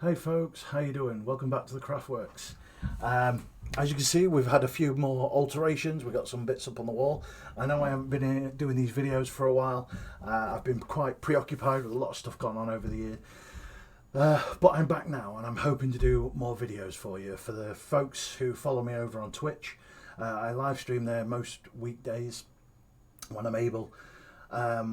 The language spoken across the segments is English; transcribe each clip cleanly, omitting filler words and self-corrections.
Hey folks, how you doing? Welcome back to the Craftworks. As you can see, we've had a few more alterations. We've got some bits up on the wall. I know I haven't been doing these videos for a while. I've been quite preoccupied with a lot of stuff going on over the year. But I'm back now and I'm hoping to do more videos for you. For the folks who follow me over on Twitch, I live stream there most weekdays when I'm able.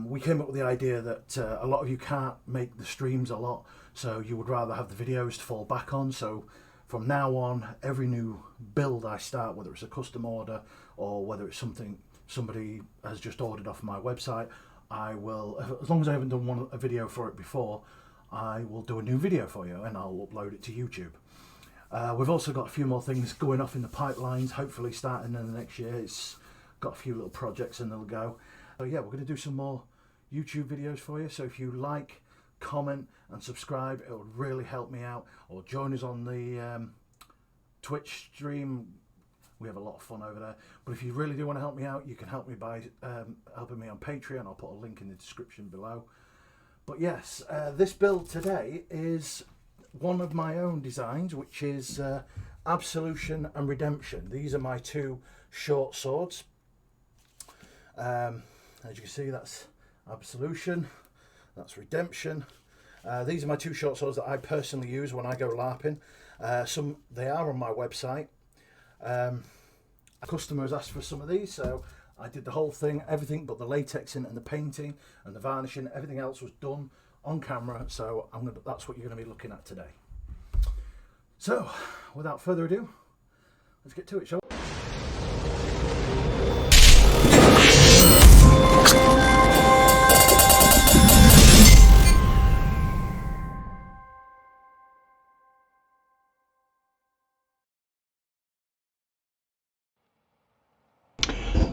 We came up with the idea that a lot of you can't make the streams a lot, so you would rather have the videos to fall back on. So from now on, every new build I start, whether it's a custom order or whether it's something somebody has just ordered off my website, I will, as long as I haven't done a video for it before, I will do a new video for you and I'll upload it to YouTube. We've also got a few more things going off in the pipelines, hopefully starting in the next year. It's got a few little projects and they'll go. So yeah, we're going to do some more YouTube videos for you. So if you like, comment and subscribe, it would really help me out. Or join us on the Twitch stream. We have a lot of fun over there. But if you really do want to help me out, you can help me by helping me on Patreon. I'll put a link in the description below. But yes, this build today is one of my own designs, which is Absolution and Redemption. These are my two short swords. As you can see, that's Absolution, that's Redemption. These are my two short swords that I personally use when I go LARPing. They are on my website. A customer has asked for some of these, so I did the whole thing, everything but the latexing and the painting and the varnishing. Everything else was done on camera, so that's what you're going to be looking at today. So, without further ado, let's get to it, shall we?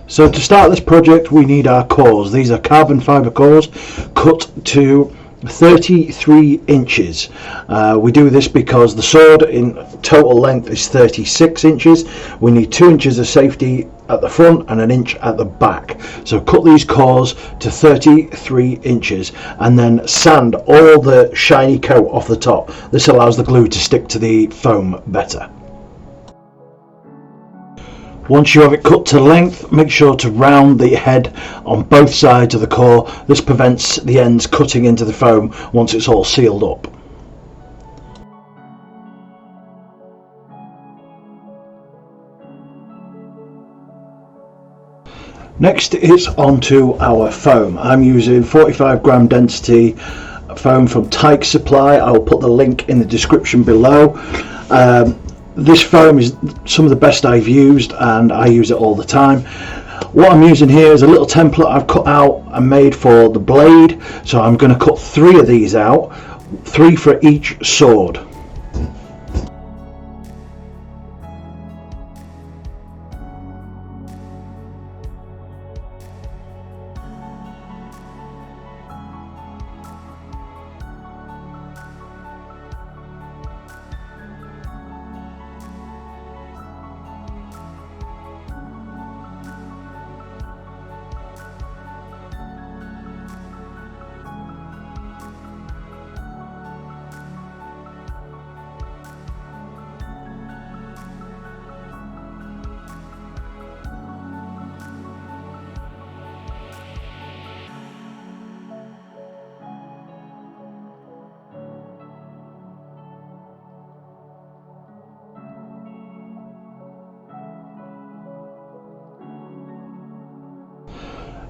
So to start this project, we need our cores. These are carbon fibre cores cut to 33 inches. We do this because the sword in total length is 36 inches. We need 2 inches of safety at the front and 1 inch at the back. So cut these cores to 33 inches and then sand all the shiny coat off the top. This allows the glue to stick to the foam better. Once you have it cut to length, make sure to round the head on both sides of the core. This prevents the ends cutting into the foam once it's all sealed up. Next is onto our foam. I'm using 45 gram density foam from Tyke Supply. I will put the link in the description below. This foam is some of the best I've used and I use it all the time. What I'm using here is a little template I've cut out and made for the blade. So I'm going to cut 3 of these out, 3 for each sword.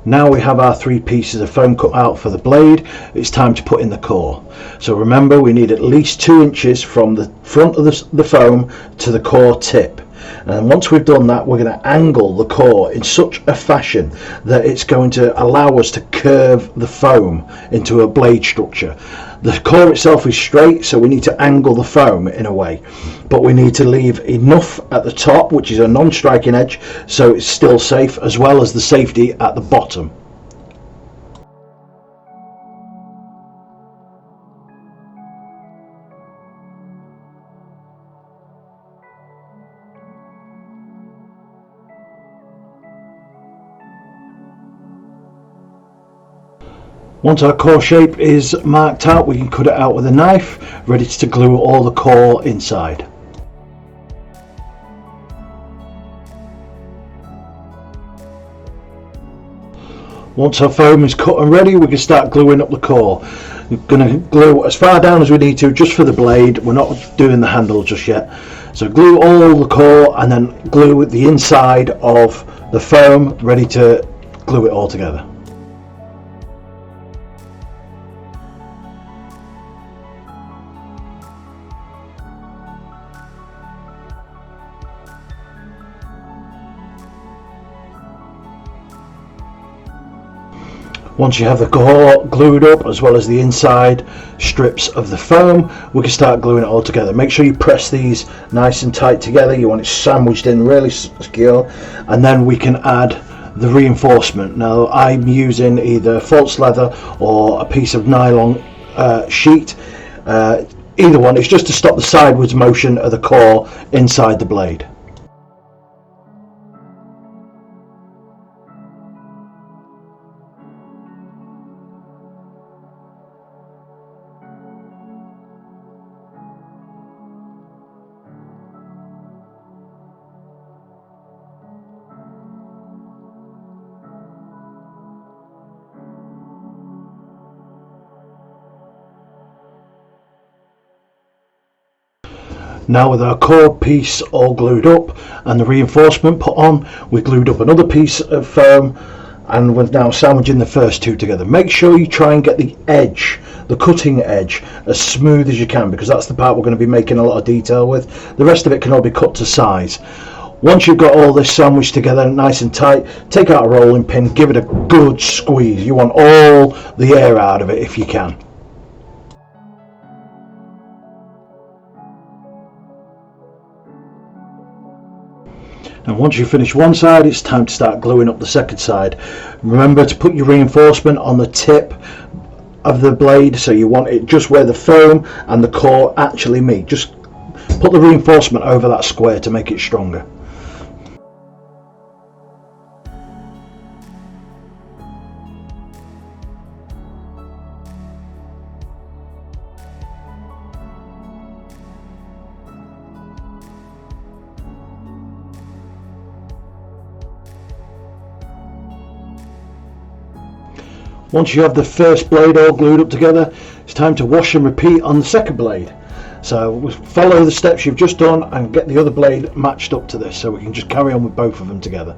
Now we have our 3 pieces of foam cut out for the blade. It's time to put in the core. So remember, we need at least 2 inches from the front of the foam to the core tip. And once we've done that, we're going to angle the core in such a fashion that it's going to allow us to curve the foam into a blade structure. The core itself is straight, so we need to angle the foam in a way, but we need to leave enough at the top, which is a non-striking edge, so it's still safe, as well as the safety at the bottom. Once our core shape is marked out, we can cut it out with a knife, ready to glue all the core inside. Once our foam is cut and ready, we can start gluing up the core. We're going to glue as far down as we need to just for the blade. We're not doing the handle just yet. So glue all the core and then glue the inside of the foam, ready to glue it all together. Once you have the core glued up as well as the inside strips of the foam, we can start gluing it all together. Make sure you press these nice and tight together. You want it sandwiched in really secure, and then we can add the reinforcement. Now I'm using either false leather or a piece of nylon sheet. Either one, it's just to stop the sideways motion of the core inside the blade. Now with our core piece all glued up and the reinforcement put on, we glued up another piece of foam and we're now sandwiching the first two together. Make sure you try and get the edge, the cutting edge, as smooth as you can, because that's the part we're going to be making a lot of detail with. The rest of it can all be cut to size. Once you've got all this sandwiched together nice and tight, take out a rolling pin, give it a good squeeze. You want all the air out of it if you can. And once you finish one side, it's time to start gluing up the second side. Remember to put your reinforcement on the tip of the blade, so you want it just where the foam and the core actually meet. Just put the reinforcement over that square to make it stronger. Once you have the first blade all glued up together, it's time to wash and repeat on the second blade. So follow the steps you've just done and get the other blade matched up to this, so we can just carry on with both of them together.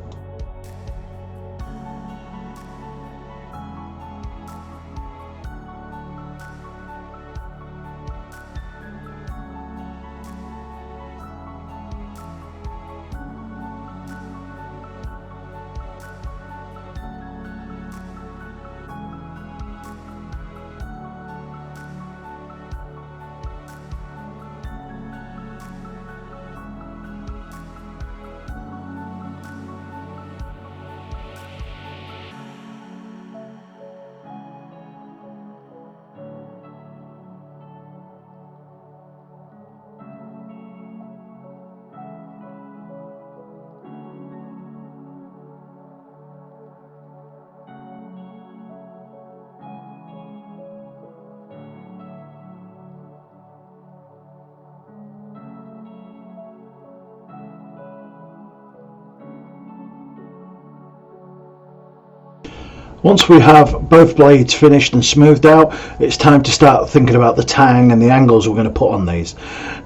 Once we have both blades finished and smoothed out, it's time to start thinking about the tang and the angles we're going to put on these.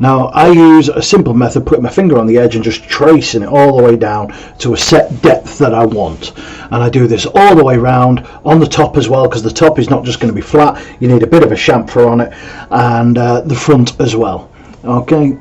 Now I use a simple method, putting my finger on the edge and just tracing it all the way down to a set depth that I want. And I do this all the way round, on the top as well, because the top is not just going to be flat, you need a bit of a chamfer on it, and the front as well. Okay.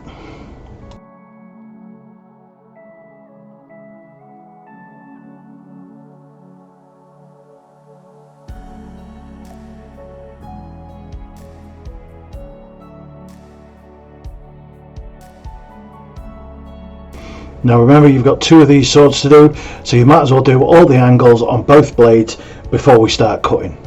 Now remember, you've got two of these swords to do, so you might as well do all the angles on both blades before we start cutting.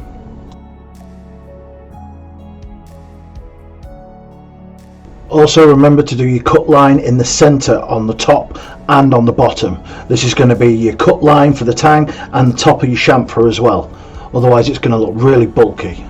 Also remember to do your cut line in the centre on the top and on the bottom. This is going to be your cut line for the tang and the top of your chamfer as well. otherwise it's going to look really bulky.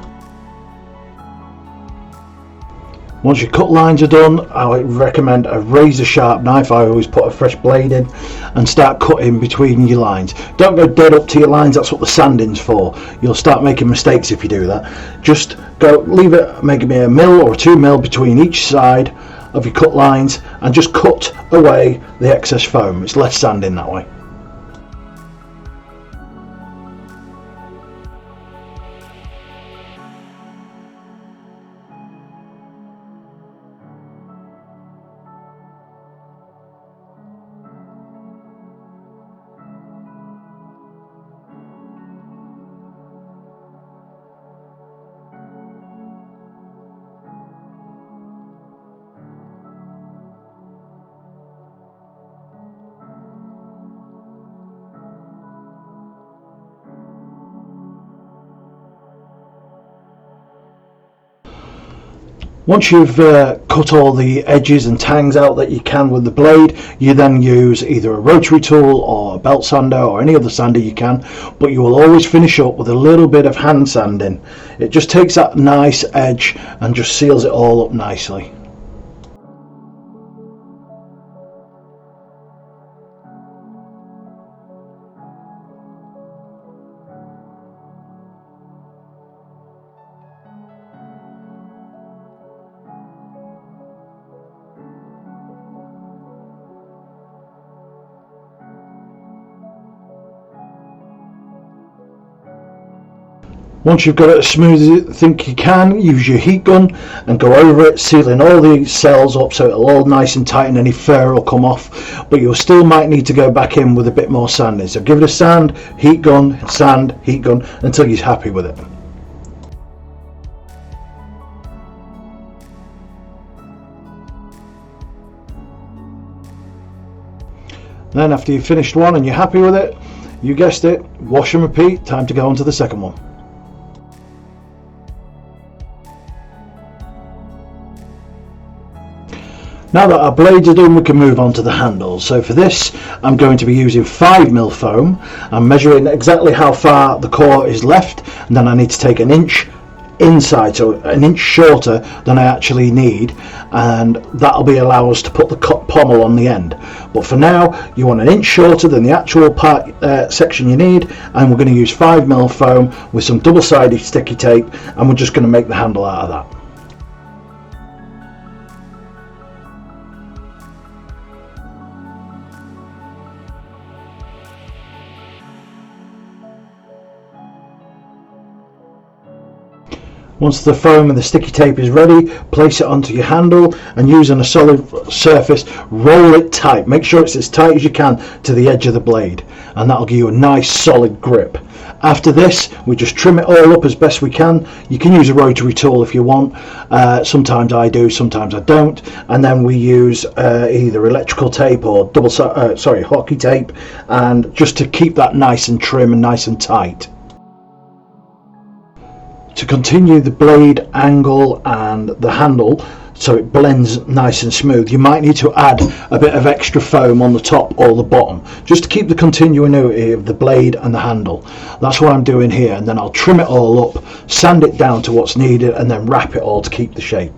Once your cut lines are done, I would recommend a razor sharp knife. I always put a fresh blade in and start cutting between your lines. Don't go dead up to your lines, that's what the sanding's for. You'll start making mistakes if you do that. Just go, leave it maybe a mil or 2 mil between each side of your cut lines and just cut away the excess foam. It's less sanding that way. Once you've cut all the edges and tangs out that you can with the blade, you then use either a rotary tool or a belt sander or any other sander you can, but you will always finish up with a little bit of hand sanding. It just takes that nice edge and just seals it all up nicely. Once you've got it as smooth as you think you can, use your heat gun and go over it, sealing all the cells up so it'll all nice and tight and any fur will come off, but you still might need to go back in with a bit more sanding. So give it a sand, heat gun, sand, heat gun until you're happy with it. Then after you've finished one and you're happy with it, you guessed it, wash and repeat, time to go on to the second one. Now that our blades are done, we can move on to the handles. So for this, I'm going to be using 5mm foam. I'm measuring exactly how far the core is left, and then I need to take an inch inside, so an inch shorter than I actually need, and that'll be allow us to put the pommel on the end. But for now, you want an inch shorter than the actual part section you need, and we're going to use 5mm foam with some double-sided sticky tape, and we're just going to make the handle out of that. Once the foam and the sticky tape is ready, place it onto your handle and using a solid surface, roll it tight. Make sure it's as tight as you can to the edge of the blade, and that'll give you a nice solid grip. After this, we just trim it all up as best we can. You can use a rotary tool if you want. Sometimes I do, sometimes I don't. And then we use either electrical tape or hockey tape, and just to keep that nice and trim and nice and tight. To continue the blade angle and the handle so it blends nice and smooth, you might need to add a bit of extra foam on the top or the bottom, just to keep the continuity of the blade and the handle. That's what I'm doing here, and then I'll trim it all up, sand it down to what's needed, and then wrap it all to keep the shape.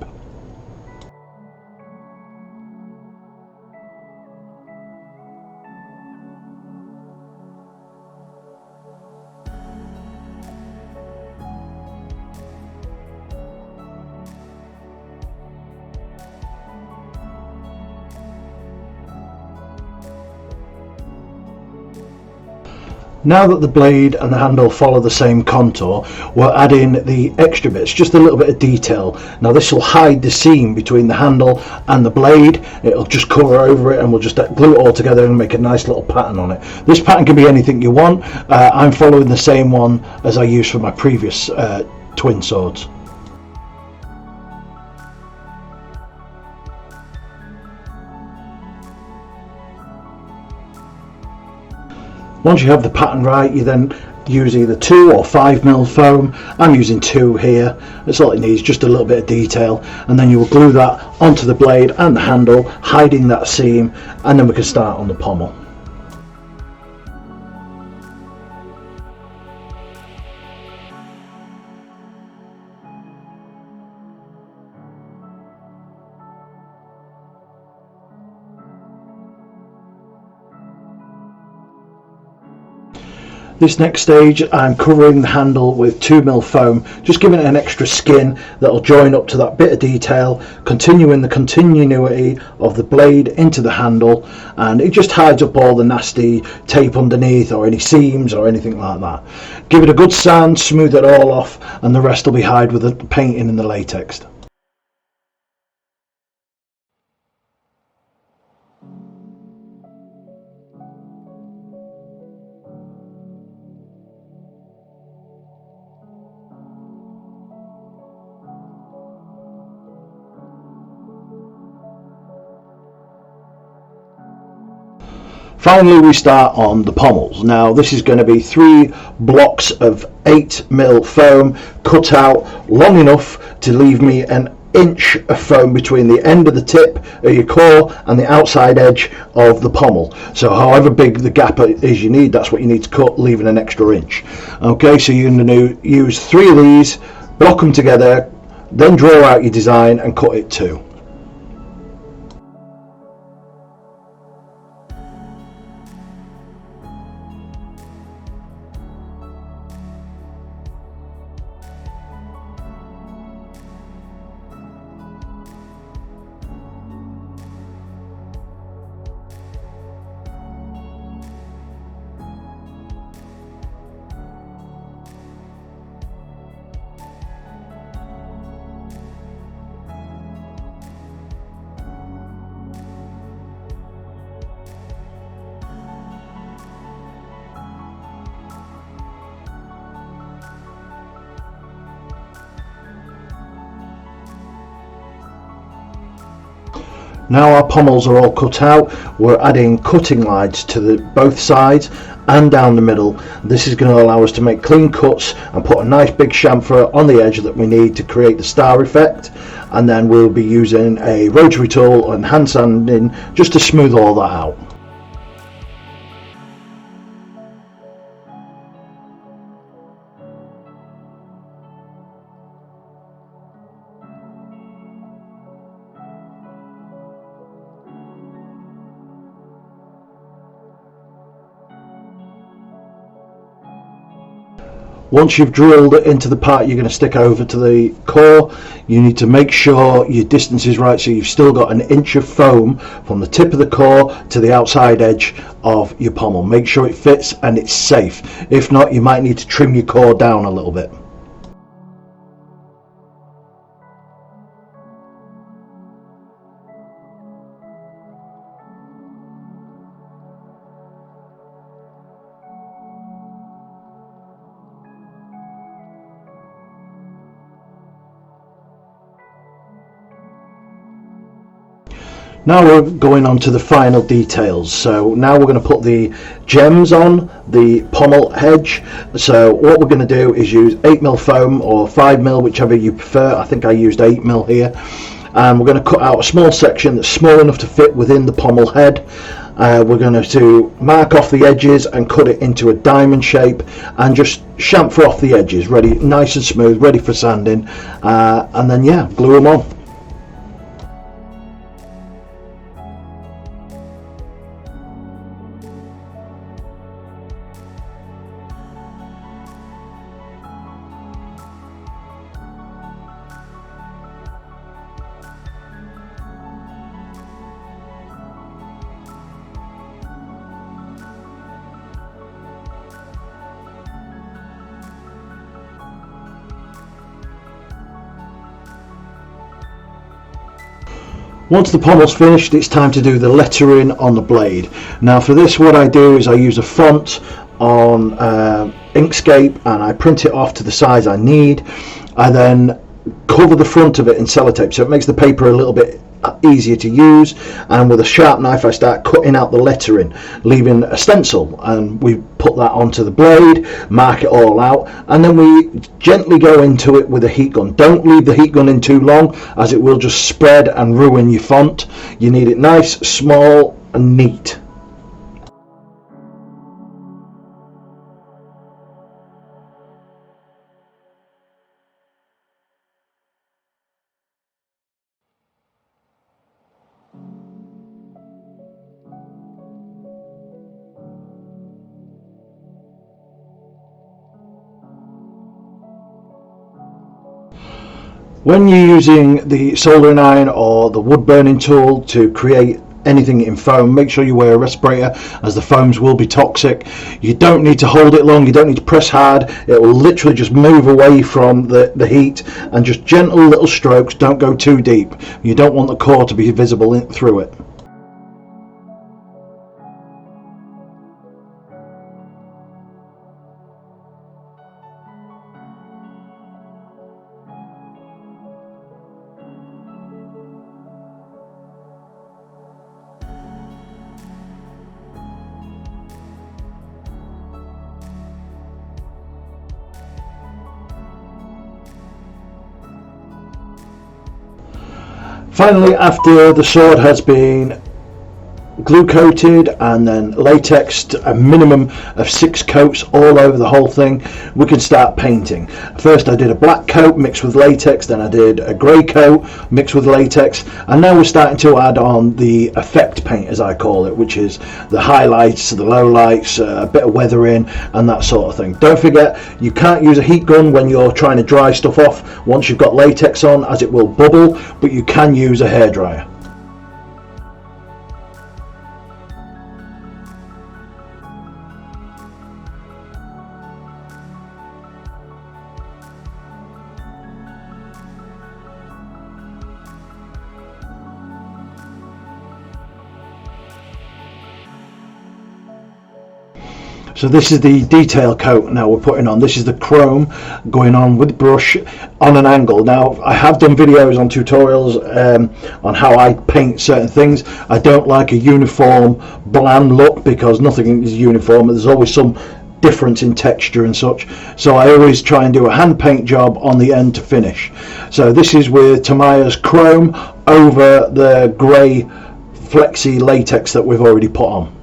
Now that the blade and the handle follow the same contour, we're adding the extra bits, just a little bit of detail. Now this will hide the seam between the handle and the blade. It'll just cover over it, and we'll just glue it all together and make a nice little pattern on it. This pattern can be anything you want. I'm following the same one as I used for my previous twin swords. Once you have the pattern right, you then use either 2 or 5mm foam. I'm using 2 here. That's all it needs, just a little bit of detail, and then you will glue that onto the blade and the handle, hiding that seam, and then we can start on the pommel. This next stage, I'm covering the handle with 2mm foam, just giving it an extra skin that'll join up to that bit of detail, continuing the continuity of the blade into the handle, and it just hides up all the nasty tape underneath or any seams or anything like that. Give it a good sand, smooth it all off, and the rest will be hide with the painting and the latex. Finally, we start on the pommels. Now this is going to be 3 blocks of 8mm foam cut out long enough to leave me an inch of foam between the end of the tip of your core and the outside edge of the pommel. So however big the gap is you need, that's what you need to cut, leaving an extra inch. Okay, so you're going to use 3 of these, block them together, then draw out your design and cut it too. Now our pommels are all cut out, we're adding cutting lines to both sides and down the middle. This is going to allow us to make clean cuts and put a nice big chamfer on the edge that we need to create the star effect, and then we'll be using a rotary tool and hand sanding just to smooth all that out. Once you've drilled it into the part you're going to stick over to the core, you need to make sure your distance is right, so you've still got an inch of foam from the tip of the core to the outside edge of your pommel. Make sure it fits and it's safe. If not, you might need to trim your core down a little bit. Now we're going on to the final details. So now we're going to put the gems on the pommel edge. So what we're going to do is use 8mm foam or 5mm, whichever you prefer. I think I used 8mm here. And we're going to cut out a small section that's small enough to fit within the pommel head. We're going to mark off the edges and cut it into a diamond shape and just chamfer off the edges, ready, nice and smooth, ready for sanding. And then yeah, glue them on. Once the pommel's finished, it's time to do the lettering on the blade. Now for this, what I do is I use a font on Inkscape and I print it off to the size I need. I then cover the front of it in sellotape so it makes the paper a little bit easier to use, and with a sharp knife I start cutting out the lettering, leaving a stencil, and we put that onto the blade, mark it all out, and then we gently go into it with a heat gun. Don't leave the heat gun in too long, as it will just spread and ruin your font. You need it nice, small and neat. When you're using the soldering iron or the wood burning tool to create anything in foam, make sure you wear a respirator, as the foams will be toxic. You don't need to hold it long, you don't need to press hard, it will literally just move away from the heat, and just gentle little strokes, don't go too deep. You don't want the core to be visible through it. Finally, after the sword has been glue coated and then latexed a minimum of 6 coats all over the whole thing, we can start painting. First I did a black coat mixed with latex, then I did a grey coat mixed with latex, and now we're starting to add on the effect paint, as I call it, which is the highlights, the lowlights, a bit of weathering and that sort of thing. Don't forget, you can't use a heat gun when you're trying to dry stuff off once you've got latex on, as it will bubble, but you can use a hairdryer. So this is the detail coat now we're putting on. This is the chrome going on with the brush on an angle. Now I have done videos on tutorials on how I paint certain things. I don't like a uniform bland look because nothing is uniform. There's always some difference in texture and such, so I always try and do a hand paint job on the end to finish. So this is with Tamiya's chrome over the grey flexi latex that we've already put on.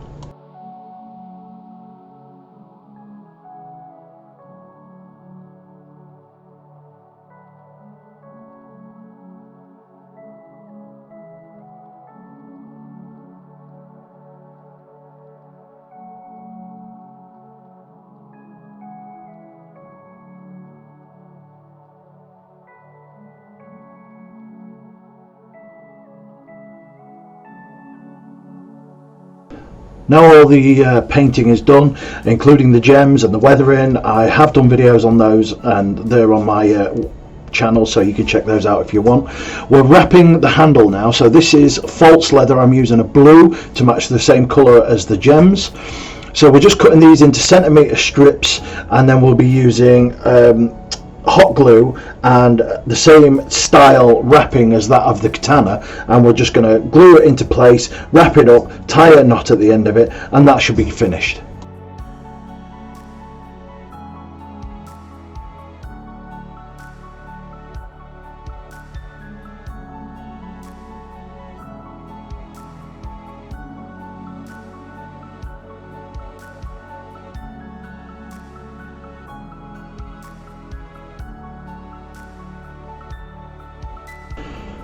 Now all the painting is done, including the gems and the weathering. I have done videos on those and they're on my channel, so you can check those out if you want. We're wrapping the handle now, so this is false leather. I'm using a blue to match the same colour as the gems. So we're just cutting these into centimetre strips, and then we'll be using hot glue and the same style wrapping as that of the katana, and we're just going to glue it into place, wrap it up, tie a knot at the end of it, and that should be finished.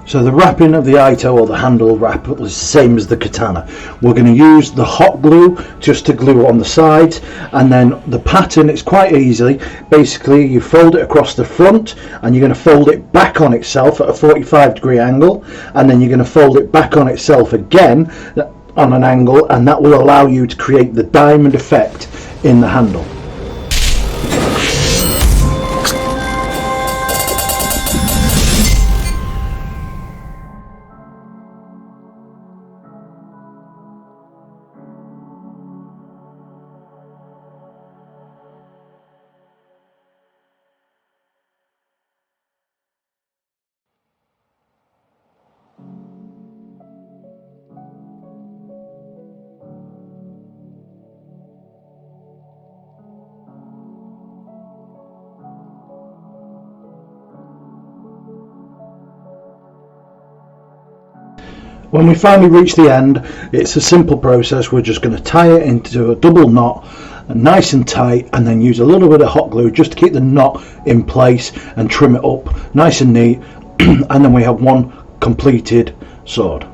So the wrapping of the Ito, or the handle wrap, is the same as the katana. We're going to use the hot glue just to glue on the sides, and then the pattern is quite easy. Basically you fold it across the front, and you're going to fold it back on itself at a 45-degree angle, and then you're going to fold it back on itself again on an angle, and that will allow you to create the diamond effect in the handle. When we finally reach the end, it's a simple process. We're just going to tie it into a double knot, nice and tight, and then use a little bit of hot glue just to keep the knot in place and trim it up nice and neat, and then we have one completed sword.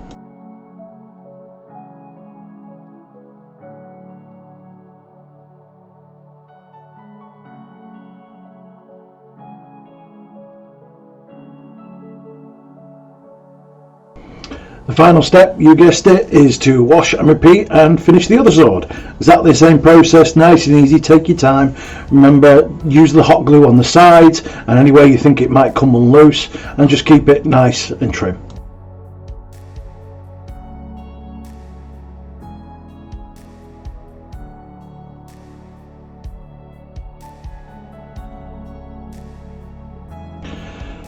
The final step, you guessed it, is to wash and repeat and finish the other sword. Exactly the same process, nice and easy, take your time. Remember, use the hot glue on the sides and anywhere you think it might come loose, and just keep it nice and trim.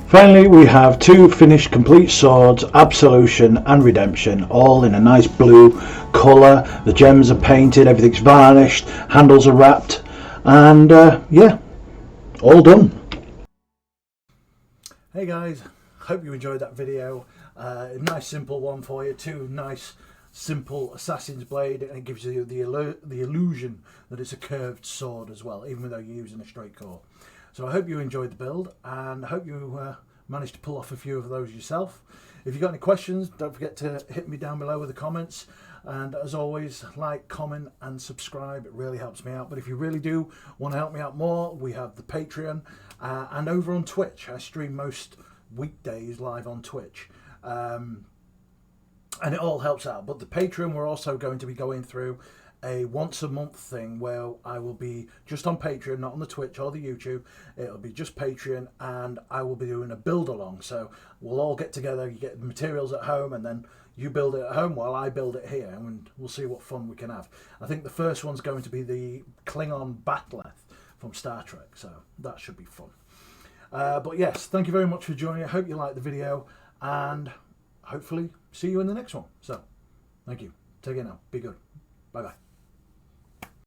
Finally, we have two finished complete swords, Absolution and Redemption, all in a nice blue colour. The gems are painted, everything's varnished, handles are wrapped, and yeah, all done. Hey guys, hope you enjoyed that video. A nice simple one for you, two nice simple assassin's blade, and it gives you the illusion that it's a curved sword as well, even though you're using a straight core. So I hope you enjoyed the build, and I hope you managed to pull off a few of those yourself. If you've got any questions, don't forget to hit me down below with the comments. And as always, like, comment and subscribe. It really helps me out. But if you really do want to help me out more, we have the Patreon and over on Twitch. I stream most weekdays live on Twitch. And it all helps out. But the Patreon, we're also going to be going through a once a month thing where I will be just on Patreon, not on the Twitch or the YouTube. It'll be just Patreon, and I will be doing a build along. So we'll all get together, you get the materials at home, and then you build it at home while I build it here, and we'll see what fun we can have. I think the first one's going to be the Klingon bat'leth from Star Trek, so that should be fun. But yes, thank you very much for joining. I hope you liked the video, and hopefully see you in the next one. So thank you. Take care now. Be good. Bye bye.